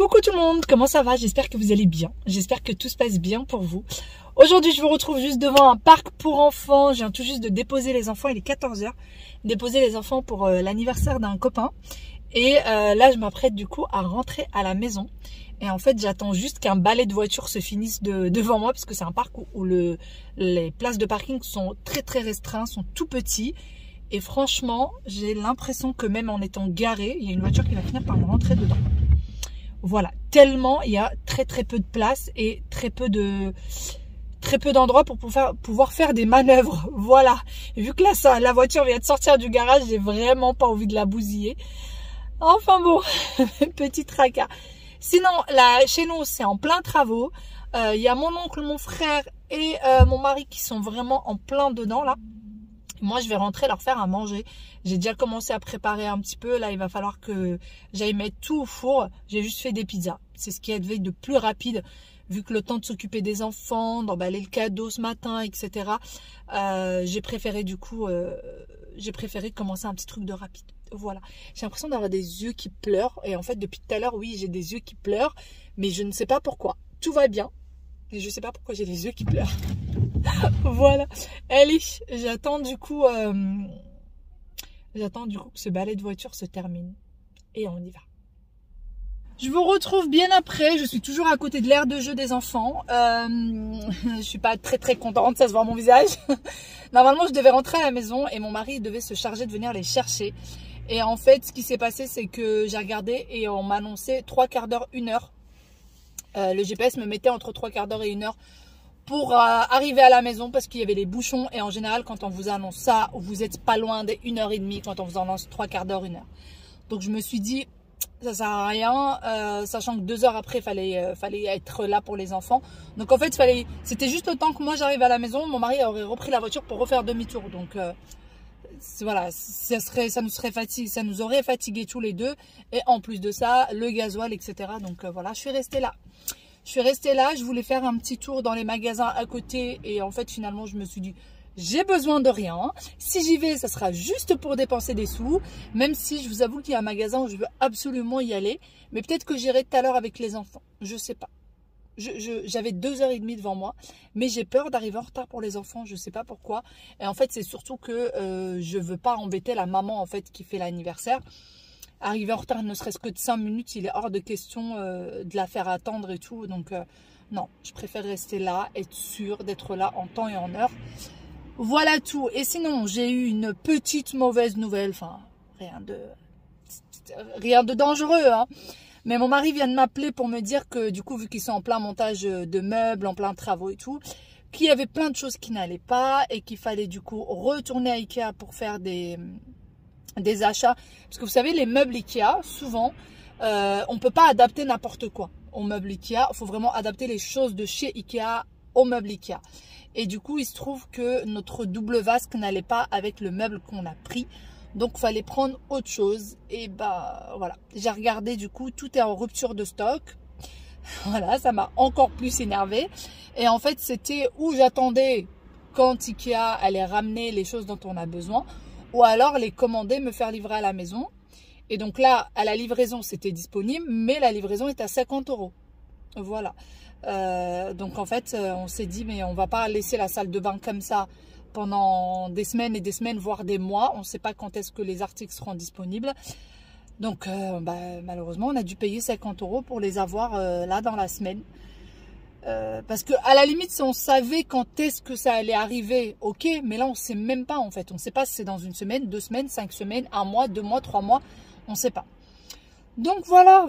Coucou tout le monde, comment ça va? J'espère que vous allez bien, j'espère que tout se passe bien pour vous. Aujourd'hui je vous retrouve juste devant un parc pour enfants, je viens tout juste de déposer les enfants, il est 14 h, déposer les enfants pour l'anniversaire d'un copain. Et là je m'apprête du coup à rentrer à la maison. Et en fait j'attends juste qu'un balai de voitures se finisse devant moi, parce que c'est un parc où les places de parking sont très restreintes, sont tout petits. Et franchement j'ai l'impression que même en étant garé, il y a une voiture qui va finir par me rentrer dedans. Voilà, tellement il y a très peu de place et très peu d'endroits pour pouvoir faire des manœuvres. Voilà, et vu que là la voiture vient de sortir du garage, j'ai vraiment pas envie de la bousiller. Enfin bon, petit tracas. Sinon, là, chez nous, c'est en plein travaux. Il y a mon oncle, mon frère et mon mari qui sont vraiment en plein dedans là. Moi, je vais rentrer leur faire à manger. J'ai déjà commencé à préparer un petit peu. Là, il va falloir que j'aille mettre tout au four. J'ai juste fait des pizzas. C'est ce qui est de plus rapide, vu que le temps de s'occuper des enfants, d'emballer le cadeau ce matin, etc. J'ai préféré du coup, commencer un petit truc de rapide. Voilà. J'ai l'impression d'avoir des yeux qui pleurent. Et en fait, depuis tout à l'heure, oui, j'ai des yeux qui pleurent. Mais je ne sais pas pourquoi. Tout va bien. Et je ne sais pas pourquoi j'ai les yeux qui pleurent. Voilà. Allez, j'attends du coup que ce balai de voiture se termine. Et on y va. Je vous retrouve bien après. Je suis toujours à côté de l'aire de jeu des enfants. Je suis pas très contente, ça se voit à mon visage. Normalement, je devais rentrer à la maison et mon mari devait se charger de venir les chercher. Et en fait, ce qui s'est passé, c'est que j'ai regardé et on m'a annoncé 3/4 d'heure, 1 heure. Le GPS me mettait entre 3/4 d'heure et 1 heure pour arriver à la maison, parce qu'il y avait les bouchons. Et en général, quand on vous annonce ça, vous êtes pas loin des 1h30 quand on vous annonce 3/4 d'heure, 1 heure. Donc je me suis dit, ça sert à rien, sachant que 2 heures après, fallait être là pour les enfants. Donc en fait, c'était juste le temps que moi j'arrive à la maison. Mon mari aurait repris la voiture pour refaire demi-tour. Donc voilà, ça nous aurait fatigué tous les deux. Et en plus de ça, le gasoil, etc. Donc voilà, je suis restée là. Je voulais faire un petit tour dans les magasins à côté. Et en fait, finalement, je me suis dit, j'ai besoin de rien. Si j'y vais, ça sera juste pour dépenser des sous. Même si je vous avoue qu'il y a un magasin où je veux absolument y aller. Mais peut-être que j'irai tout à l'heure avec les enfants. Je sais pas. J'avais 2h30 devant moi. Mais j'ai peur d'arriver en retard pour les enfants. Je sais pas pourquoi. Et en fait, c'est surtout que je veux pas embêter la maman en fait qui fait l'anniversaire. Arriver en retard ne serait-ce que de 5 minutes, il est hors de question de la faire attendre et tout. Donc non, je préfère rester là, être sûre d'être là en temps et en heure. Voilà tout. Et sinon, j'ai eu une petite mauvaise nouvelle. Enfin, rien de dangereux, hein. Mais mon mari vient de m'appeler pour me dire que du coup, vu qu'ils sont en plein montage de meubles, en plein travaux et tout, qu'il y avait plein de choses qui n'allaient pas et qu'il fallait du coup retourner à Ikea pour faire des achats. Parce que vous savez, les meubles Ikea, souvent, on ne peut pas adapter n'importe quoi aux meubles Ikea. Il faut vraiment adapter les choses de chez Ikea aux meubles Ikea. Et du coup, il se trouve que notre double vasque n'allait pas avec le meuble qu'on a pris. Donc, il fallait prendre autre chose. Et bah, voilà. J'ai regardé, du coup, tout est en rupture de stock. Voilà, ça m'a encore plus énervé. Et en fait, c'était où j'attendais quand Ikea allait ramener les choses dont on a besoin, ou alors les commander, me faire livrer à la maison. Et donc là, à la livraison, c'était disponible, mais la livraison est à 50 €. Voilà. Donc en fait, on s'est dit, mais on va pas laisser la salle de bain comme ça pendant des semaines et des semaines, voire des mois. On ne sait pas quand est-ce que les articles seront disponibles. Donc malheureusement, on a dû payer 50 € pour les avoir là dans la semaine. Parce que à la limite, si on savait quand est-ce que ça allait arriver, ok, mais là on sait même pas en fait. On ne sait pas si c'est dans 1 semaine, 2 semaines, 5 semaines, 1 mois, 2 mois, 3 mois, on ne sait pas. Donc voilà.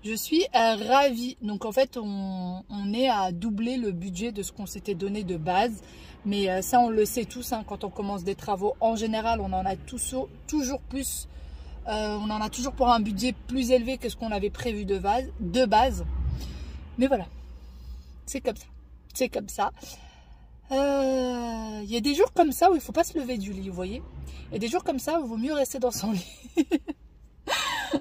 Je suis ravie. Donc en fait, on est à doubler le budget de ce qu'on s'était donné de base. Mais ça, on le sait tous, hein, quand on commence des travaux. En général, on en a toujours plus. On en a toujours pour un budget plus élevé que ce qu'on avait prévu de base. Mais voilà, c'est comme ça. C'est comme ça. Il y a des jours comme ça où il ne faut pas se lever du lit, vous voyez. Il y a des jours comme ça où il vaut mieux rester dans son lit.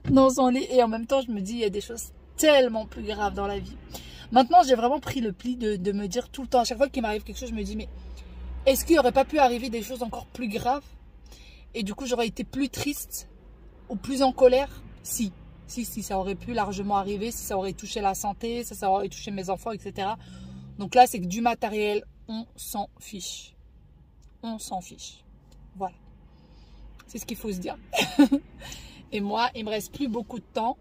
Dans son lit. Et en même temps, je me dis, il y a des choses tellement plus graves dans la vie. Maintenant, j'ai vraiment pris le pli de me dire tout le temps, à chaque fois qu'il m'arrive quelque chose, je me dis, mais est-ce qu'il n'y aurait pas pu arriver des choses encore plus graves? Et du coup, j'aurais été plus triste ou plus en colère? Si. Si, ça aurait pu largement arriver, si ça aurait touché la santé, ça aurait touché mes enfants, etc. Donc là, c'est que du matériel, on s'en fiche. On s'en fiche. Voilà. C'est ce qu'il faut se dire. Et moi, il me reste plus beaucoup de temps.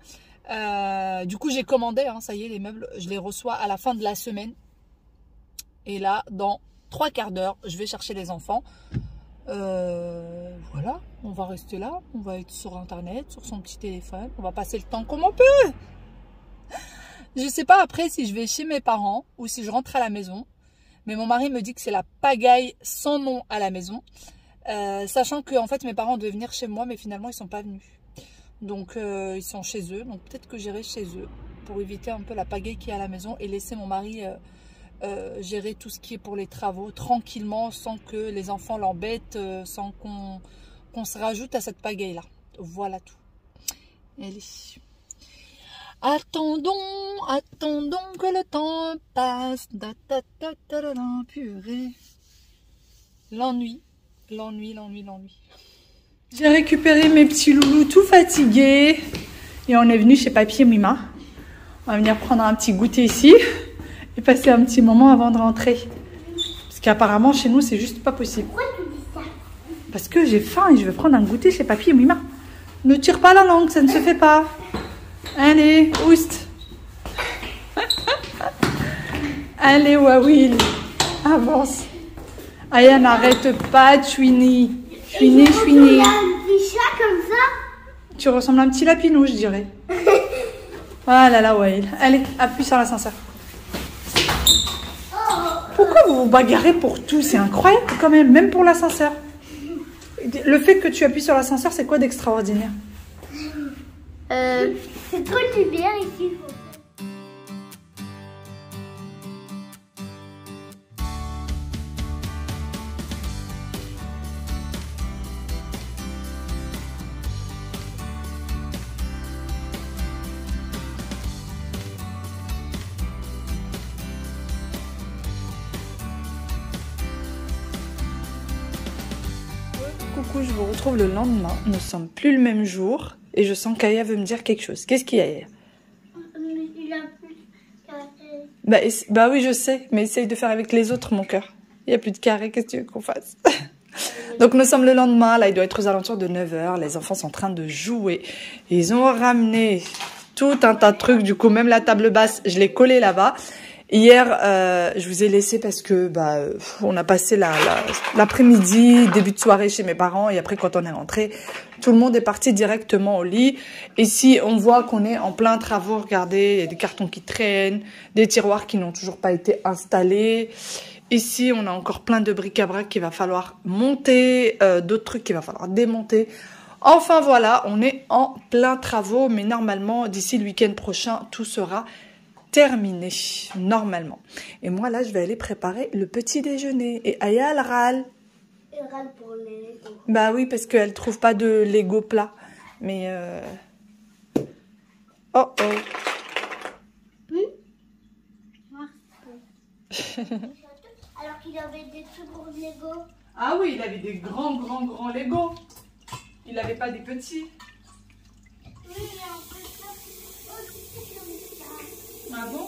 Du coup, j'ai commandé, hein, ça y est, les meubles, je les reçois à la fin de la semaine. Et là, dans 3 quarts d'heure, je vais chercher les enfants. Voilà, on va rester là, on va être sur internet, sur son petit téléphone, on va passer le temps comme on peut. Je sais pas après si je vais chez mes parents ou si je rentre à la maison, mais mon mari me dit que c'est la pagaille sans nom à la maison, sachant que en fait mes parents devaient venir chez moi, mais finalement ils sont pas venus, donc ils sont chez eux, donc peut-être que j'irai chez eux pour éviter un peu la pagaille qui est à la maison et laisser mon mari gérer tout ce qui est pour les travaux tranquillement, sans que les enfants l'embêtent, sans qu'on se rajoute à cette pagaille là. Voilà tout. Allez. Attendons que le temps passe. Purée. L'ennui. J'ai récupéré mes petits loulous tout fatigués et on est venu chez Papy et Mima. On va venir prendre un petit goûter ici et passer un petit moment avant de rentrer. Parce qu'apparemment, chez nous, c'est juste pas possible. Pourquoi tu dis ça? Parce que j'ai faim et je veux prendre un goûter chez Papy et Mima. Ne tire pas la langue, ça ne se fait pas. Allez, oust. Allez, Wawil. Avance. Aya, n'arrête pas, Chouini. Chouini. Un petit chat comme ça? Tu ressembles à un petit lapinou, je dirais. Ah là là, Wawil. Allez, appuie sur l'ascenseur. Pourquoi vous vous bagarrez pour tout? C'est incroyable quand même pour l'ascenseur. Le fait que tu appuies sur l'ascenseur, c'est quoi d'extraordinaire? C'est trop de lumière ici. Coucou, je vous retrouve le lendemain. Nous ne sommes plus le même jour et je sens qu'Aya veut me dire quelque chose. Qu'est-ce qu'il y a, Aya? Il a plus de carré. Bah oui, je sais, mais essaye de faire avec les autres, mon cœur. Il n'y a plus de carré, qu'est-ce que tu veux qu'on fasse? Donc nous sommes le lendemain, là il doit être aux alentours de 9 h. Les enfants sont en train de jouer. Ils ont ramené tout un tas de trucs, du coup même la table basse, je l'ai collée là-bas. Hier, je vous ai laissé parce que on a passé l'après-midi, début de soirée chez mes parents et après quand on est rentré, tout le monde est parti directement au lit. Ici, on voit qu'on est en plein travaux. Regardez, il y a des cartons qui traînent, des tiroirs qui n'ont toujours pas été installés. Ici, on a encore plein de bric-à-brac qu'il va falloir monter, d'autres trucs qu'il va falloir démonter. Enfin voilà, on est en plein travaux, mais normalement, d'ici le week-end prochain, tout sera terminé, normalement. Et moi, là, je vais aller préparer le petit déjeuner. Et Aya, elle râle. Elle râle pour les Lego. Bah oui, parce qu'elle trouve pas de Lego plat. Mais oh oh. Alors qu'il avait des très gros Lego. Ah oui, il avait des grands Lego. Il avait pas des petits. Oui, mais en fait, ça, c'est comme ça. Ah bon?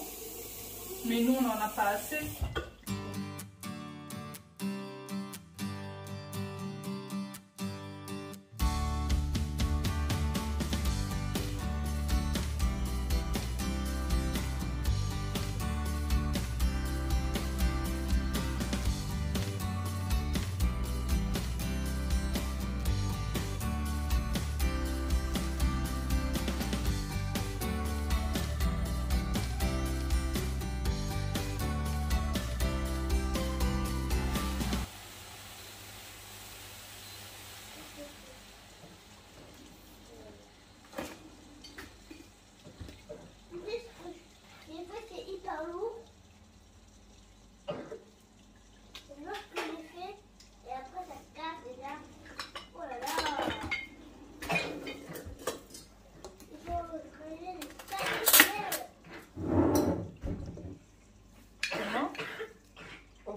Mais nous, on n'en a pas assez.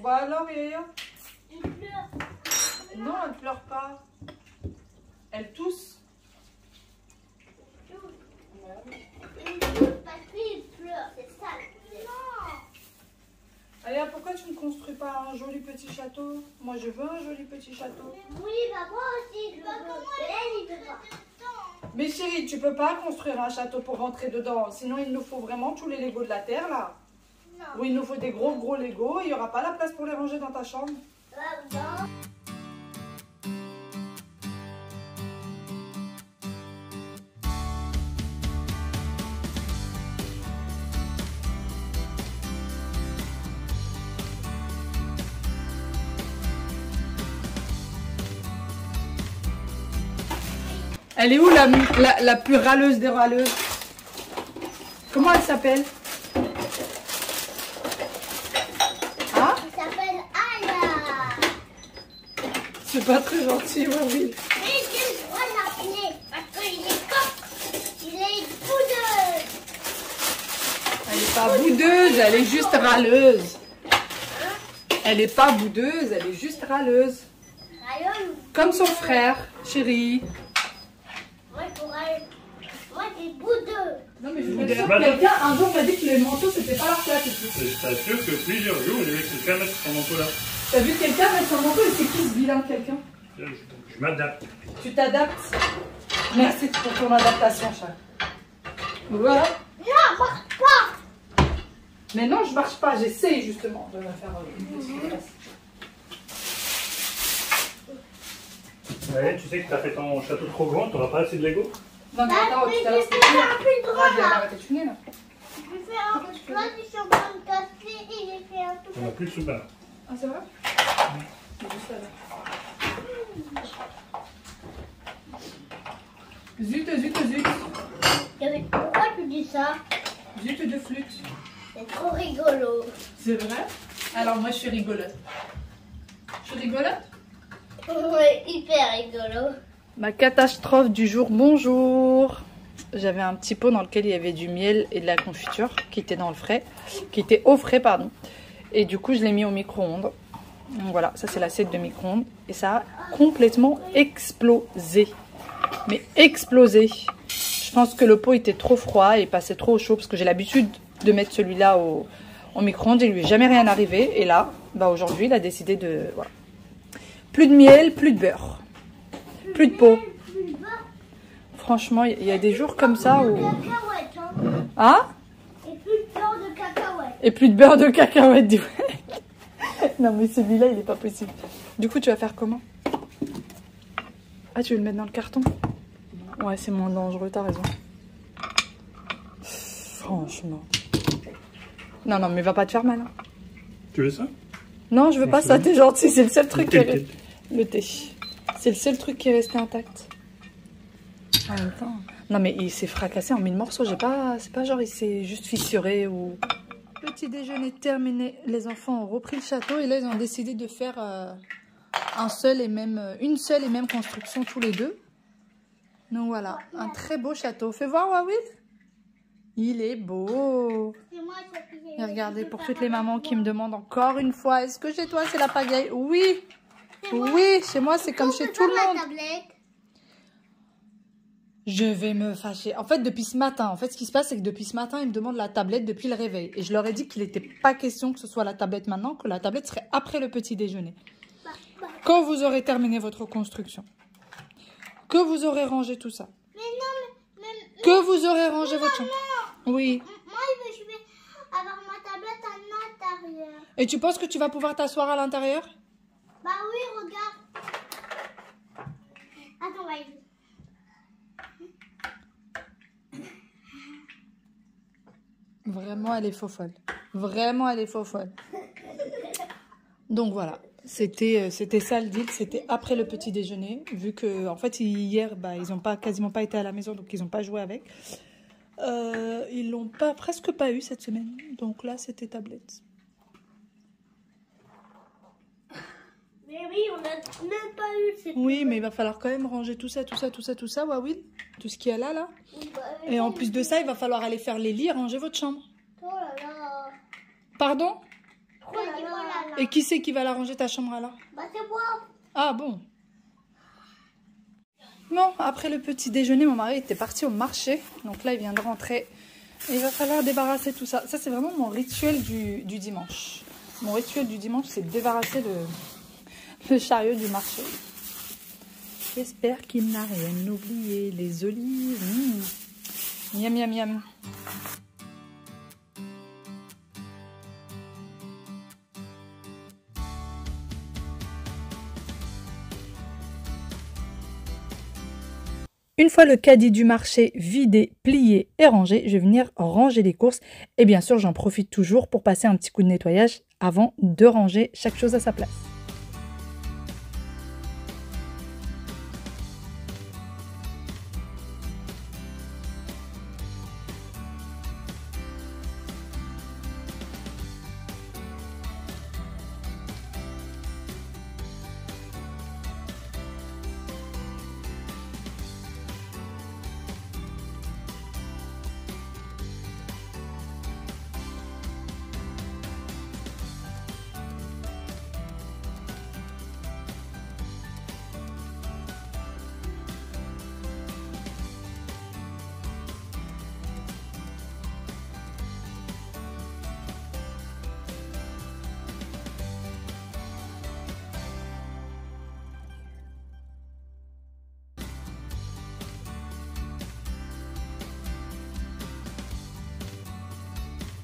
Bah alors, Yaya? Il pleure. Non, elle pleure pas. Elle tousse. Tout. Ouais. petit château. Moi, je veux un joli petit château. Oui, bah moi aussi, je veux. Elle, il veut pas. Mais chérie, tu peux pas construire un château pour rentrer dedans. Sinon, il nous faut vraiment tous les Legos de la Terre, là. Non. Ou il nous faut des gros Legos. Il n'y aura pas la place pour les ranger dans ta chambre. Non. Elle est où la plus râleuse des râleuses? Comment elle s'appelle? Hein? Il s'appelle Aya. C'est pas très gentil, oui. Mais j'ai le droit de l'appeler parce qu'il est coq. Il est boudeux. Elle est pas boudeuse, elle est juste râleuse. Elle est pas boudeuse, elle est juste râleuse. Rayonne. Comme son frère, chérie. Moi, j'ai boudeux. Non mais je veux dire, quelqu'un un jour m'a dit que les manteaux c'était pas leur place. Je t'assure que plusieurs jours, il y avait quelqu'un mettre son manteau là. T'as vu quelqu'un mettre son manteau et c'est qui ce vilain quelqu'un? Je m'adapte. Tu t'adaptes. Merci pour ton adaptation, chat. Voilà. Non, marche pas. Mais non, je marche pas, j'essaye justement de me faire une petite place. Ouais, tu sais que t'as fait ton château trop grand, t'auras pas assez de Lego. Non mais attends, mais tout à l'heure je c'était vais faire pire. un peu de Ah, j'ai droit, là. arrêté de fumer là. Je vais faire un peu de droit, je suis en train de casser et j'ai fait un tout On n'a plus de sous-bain. Ah c'est vrai? C'est juste là. Zut. Pourquoi tu dis ça? Zut de flûte. C'est trop rigolo. C'est vrai? Alors moi je suis rigolote. Je suis rigolote? Ouais, hyper rigolo. Ma catastrophe du jour, bonjour. J'avais un petit pot dans lequel il y avait du miel et de la confiture qui était dans le frais, qui était au frais pardon. Et du coup je l'ai mis au micro-ondes. Donc voilà, ça c'est l'assiette de micro-ondes et ça a complètement explosé. Mais explosé. Je pense que le pot était trop froid et passait trop au chaud parce que j'ai l'habitude de mettre celui-là au micro-ondes. Il lui est jamais rien arrivé et là, bah aujourd'hui il a décidé de voilà. Plus de miel, plus de beurre. Plus de pot. Franchement, il y a des jours comme ça où... Cacahuètes, hein. Hein? Et plus de beurre de cacahuètes. Et plus de beurre de cacahuète, du Non mais celui-là, il est pas possible. Du coup, tu vas faire comment? Ah, tu veux le mettre dans le carton? Ouais, c'est moins dangereux, t'as raison. Franchement. Non, mais va pas te faire mal. Hein. Tu veux ça? Non, je veux pas ça, t'es gentil. C'est le seul truc qui est... Le thé. C'est le seul truc qui est resté intact. En même temps. Non mais il s'est fracassé en 1000 morceaux. C'est pas genre il s'est juste fissuré ou. Petit déjeuner terminé. Les enfants ont repris le château et là ils ont décidé de faire une seule et même construction tous les deux. Donc voilà, un très beau château. Fais voir Wawil. Il est beau. C'est moi qui Et regardez pour toutes les mamans qui me demandent encore une fois, est-ce que chez toi c'est la pagaille? Oui. Oui, chez moi c'est comme chez tout le monde. Je vais me fâcher. En fait, depuis ce matin, ce qui se passe, c'est que depuis ce matin, ils me demandent la tablette depuis le réveil. Et je leur ai dit qu'il n'était pas question que ce soit la tablette maintenant, que la tablette serait après le petit déjeuner. Quand vous aurez terminé votre construction, que vous aurez rangé tout ça, que vous aurez rangé votre chambre. Oui. Moi, je vais avoir ma tablette à l'intérieur. Et tu penses que tu vas pouvoir t'asseoir à l'intérieur? Bah oui, regarde. Attends, va y. Vraiment, elle est faux folle. Vraiment, elle est faux folle. Donc voilà, c'était ça le deal. C'était après le petit déjeuner, vu que en fait hier, ils ont quasiment pas été à la maison, donc ils n'ont pas joué avec. Ils l'ont presque pas eu cette semaine. Donc là, c'était tablette. Mais oui, on n'a même pas eu cette... Oui, mais il va falloir quand même ranger tout ça, Wawil. Tout ce qu'il y a là. Et en plus de ça, il va falloir aller faire les lits et ranger votre chambre. Oh là là. Pardon? Oh là là. Et qui c'est qui va la ranger ta chambre alors? Bah c'est moi. Ah bon? Bon, après le petit déjeuner, mon mari était parti au marché. Donc là, il vient de rentrer. Et il va falloir débarrasser tout ça. Ça, c'est vraiment mon rituel du dimanche. Mon rituel du dimanche, c'est de débarrasser le chariot du marché. J'espère qu'il n'a rien oublié. Les olives. Miam, miam, miam. Une fois le caddie du marché vidé, plié et rangé, je vais venir ranger les courses. Et bien sûr, j'en profite toujours pour passer un petit coup de nettoyage avant de ranger chaque chose à sa place.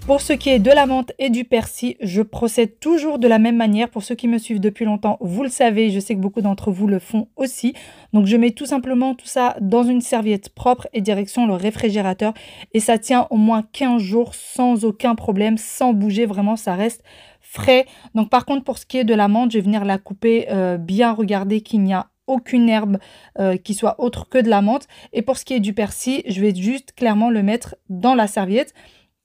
Pour ce qui est de la menthe et du persil, je procède toujours de la même manière. Pour ceux qui me suivent depuis longtemps, vous le savez, je sais que beaucoup d'entre vous le font aussi. Donc je mets tout simplement tout ça dans une serviette propre et direction le réfrigérateur. Et ça tient au moins 15 jours sans aucun problème, sans bouger. Vraiment, ça reste frais. Donc par contre, pour ce qui est de la menthe, je vais venir la couper, bien regarder qu'il n'y a aucune herbe qui soit autre que de la menthe. Et pour ce qui est du persil, je vais juste clairement le mettre dans la serviette.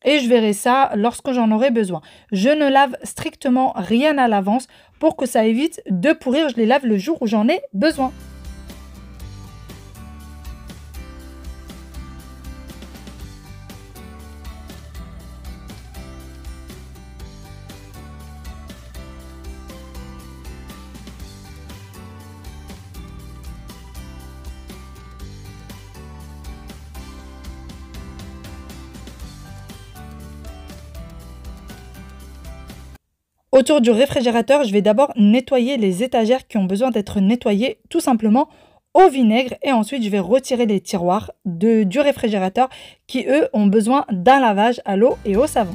Et je verrai ça lorsque j'en aurai besoin. Je ne lave strictement rien à l'avance pour que ça évite de pourrir. Je les lave le jour où j'en ai besoin. Autour du réfrigérateur, je vais d'abord nettoyer les étagères qui ont besoin d'être nettoyées tout simplement au vinaigre. Et ensuite, je vais retirer les tiroirs du réfrigérateur qui, eux, ont besoin d'un lavage à l'eau et au savon.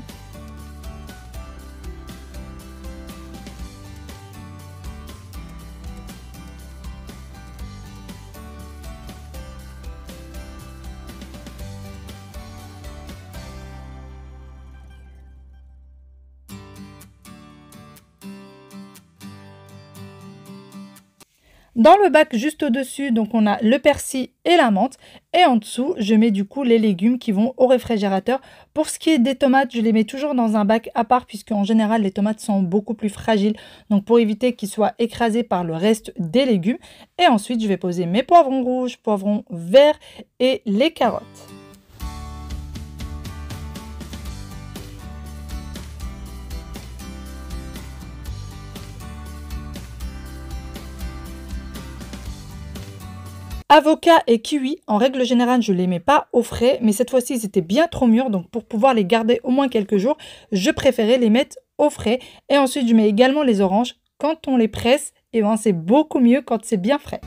Dans le bac juste au-dessus, donc on a le persil et la menthe. Et en dessous, je mets du coup les légumes qui vont au réfrigérateur. Pour ce qui est des tomates, je les mets toujours dans un bac à part puisque en général, les tomates sont beaucoup plus fragiles. Donc pour éviter qu'ils soient écrasés par le reste des légumes. Et ensuite, je vais poser mes poivrons rouges, poivrons verts et les carottes. Avocats et kiwis, en règle générale, je ne les mets pas au frais, mais cette fois-ci, ils étaient bien trop mûrs. Donc, pour pouvoir les garder au moins quelques jours, je préférais les mettre au frais. Et ensuite, je mets également les oranges. Quand on les presse, et ben, c'est beaucoup mieux quand c'est bien frais.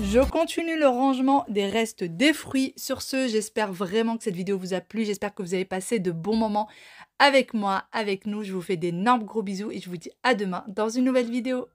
Je continue le rangement des restes des fruits. Sur ce, j'espère vraiment que cette vidéo vous a plu. J'espère que vous avez passé de bons moments avec moi, avec nous. Je vous fais d'énormes gros bisous et je vous dis à demain dans une nouvelle vidéo.